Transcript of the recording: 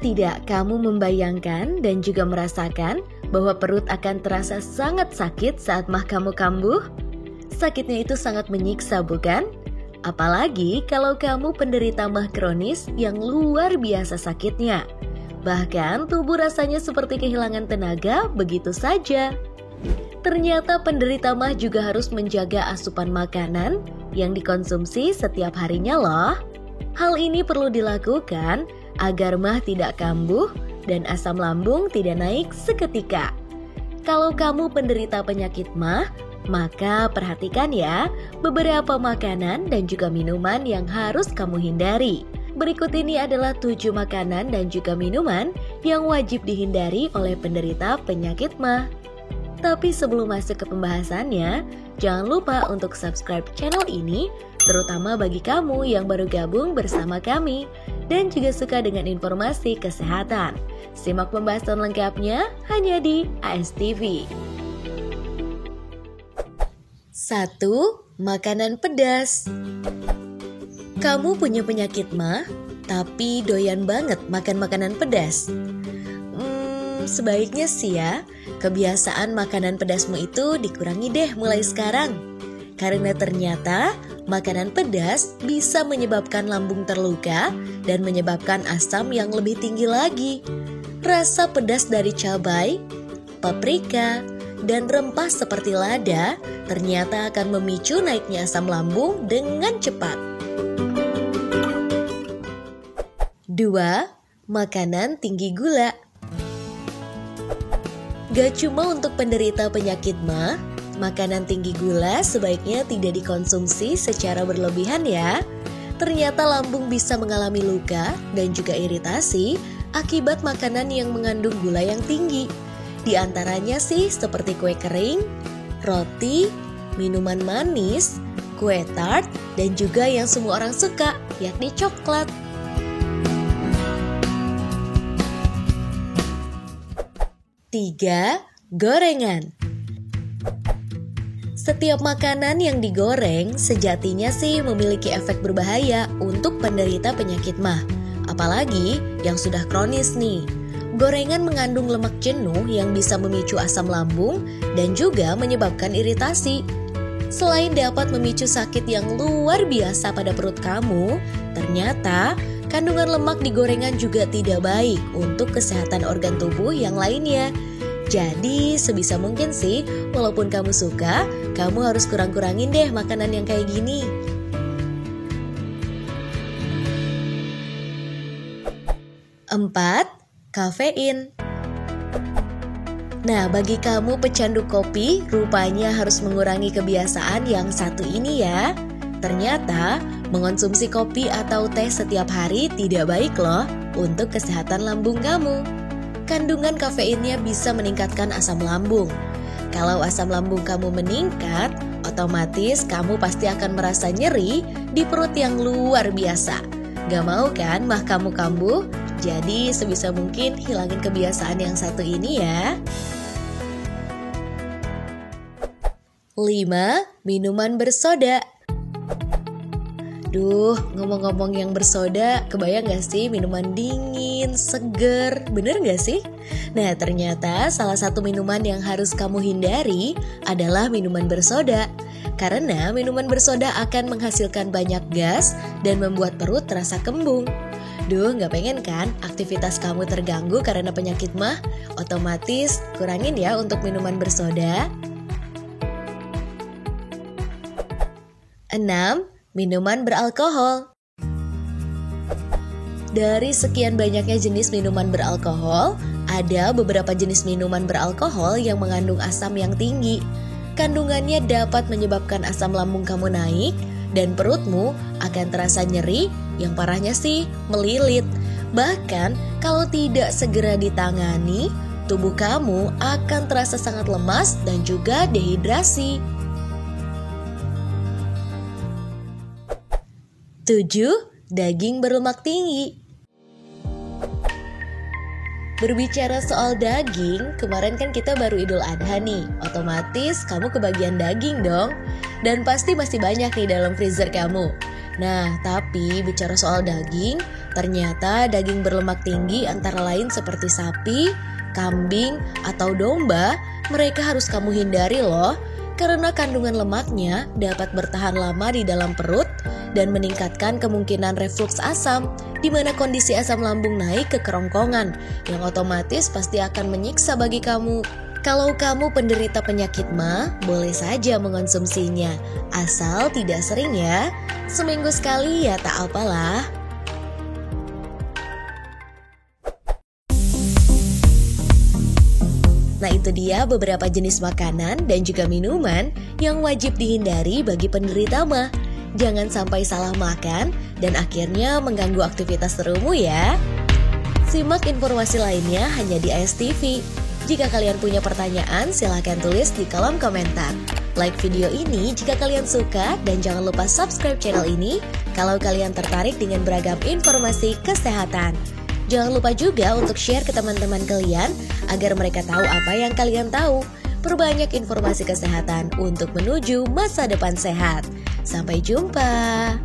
tidak kamu membayangkan dan juga merasakan bahwa perut akan terasa sangat sakit saat mah kamu kambuh? Sakitnya itu sangat menyiksa, bukan? Apalagi kalau kamu penderita mah kronis yang luar biasa sakitnya. Bahkan tubuh rasanya seperti kehilangan tenaga begitu saja. Ternyata penderita mah juga harus menjaga asupan makanan yang dikonsumsi setiap harinya loh. Hal ini perlu dilakukan agar mah tidak kambuh dan asam lambung tidak naik seketika. Kalau kamu penderita penyakit mah, maka perhatikan ya beberapa makanan dan juga minuman yang harus kamu hindari. Berikut ini adalah 7 makanan dan juga minuman yang wajib dihindari oleh penderita penyakit mah. Tapi sebelum masuk ke pembahasannya, jangan lupa untuk subscribe channel ini, terutama bagi kamu yang baru gabung bersama kami dan juga suka dengan informasi kesehatan. Simak pembahasan lengkapnya hanya di ASTV. 1. Makanan pedas. Kamu punya penyakit mah, tapi doyan banget makan makanan pedas? Sebaiknya sih ya, kebiasaan makanan pedasmu itu dikurangi deh mulai sekarang. Karena ternyata makanan pedas bisa menyebabkan lambung terluka dan menyebabkan asam yang lebih tinggi lagi. Rasa pedas dari cabai, paprika, dan rempah seperti lada ternyata akan memicu naiknya asam lambung dengan cepat. 2. Makanan tinggi gula. Gak cuma untuk penderita penyakit mah, makanan tinggi gula sebaiknya tidak dikonsumsi secara berlebihan ya. Ternyata lambung bisa mengalami luka dan juga iritasi akibat makanan yang mengandung gula yang tinggi. Di antaranya sih seperti kue kering, roti, minuman manis, kue tart, dan juga yang semua orang suka, yakni coklat. 3. Gorengan. Setiap makanan yang digoreng sejatinya sih memiliki efek berbahaya untuk penderita penyakit mah. Apalagi yang sudah kronis nih. Gorengan mengandung lemak jenuh yang bisa memicu asam lambung dan juga menyebabkan iritasi. Selain dapat memicu sakit yang luar biasa pada perut kamu, ternyata kandungan lemak di gorengan juga tidak baik untuk kesehatan organ tubuh yang lainnya. Jadi sebisa mungkin sih, walaupun kamu suka, kamu harus kurang-kurangin deh makanan yang kayak gini. 4. Kafein. Nah, bagi kamu pecandu kopi, rupanya harus mengurangi kebiasaan yang satu ini ya. Ternyata, mengonsumsi kopi atau teh setiap hari tidak baik loh untuk kesehatan lambung kamu. Kandungan kafeinnya bisa meningkatkan asam lambung. Kalau asam lambung kamu meningkat, otomatis kamu pasti akan merasa nyeri di perut yang luar biasa. Gak mau kan mah kamu kambuh? Jadi sebisa mungkin hilangin kebiasaan yang satu ini ya. 5. Minuman bersoda. Duh, ngomong-ngomong yang bersoda, kebayang gak sih minuman dingin, seger, bener gak sih? Nah, ternyata salah satu minuman yang harus kamu hindari adalah minuman bersoda. Karena minuman bersoda akan menghasilkan banyak gas dan membuat perut terasa kembung. Duh, gak pengen kan aktivitas kamu terganggu karena penyakit mah? Otomatis kurangin ya untuk minuman bersoda. 6. Minuman beralkohol. Dari sekian banyaknya jenis minuman beralkohol, ada beberapa jenis minuman beralkohol yang mengandung asam yang tinggi. Kandungannya dapat menyebabkan asam lambung kamu naik dan perutmu akan terasa nyeri, yang parahnya sih melilit. Bahkan kalau tidak segera ditangani, tubuh kamu akan terasa sangat lemas dan juga dehidrasi. 7. Daging berlemak tinggi. Berbicara soal daging, kemarin kan kita baru Idul Adha nih. Otomatis kamu kebagian daging dong. Dan pasti masih banyak nih dalam freezer kamu. Nah, tapi bicara soal daging, Ternyata daging berlemak tinggi antara lain seperti sapi, kambing, atau domba, mereka harus kamu hindari loh. Karena kandungan lemaknya dapat bertahan lama di dalam perut dan meningkatkan kemungkinan refluks asam, di mana kondisi asam lambung naik ke kerongkongan, yang otomatis pasti akan menyiksa bagi kamu. Kalau kamu penderita penyakit mah, boleh saja mengonsumsinya, asal tidak sering ya. Seminggu sekali ya tak apalah. Nah itu dia beberapa jenis makanan dan juga minuman yang wajib dihindari bagi penderita mah. Jangan sampai salah makan dan akhirnya mengganggu aktivitas serumu ya. Simak informasi lainnya hanya di AS TV. Jika kalian punya pertanyaan silahkan tulis di kolom komentar. Like video ini jika kalian suka dan jangan lupa subscribe channel ini kalau kalian tertarik dengan beragam informasi kesehatan. Jangan lupa juga untuk share ke teman-teman kalian agar mereka tahu apa yang kalian tahu. Perbanyak informasi kesehatan untuk menuju masa depan sehat. Sampai jumpa.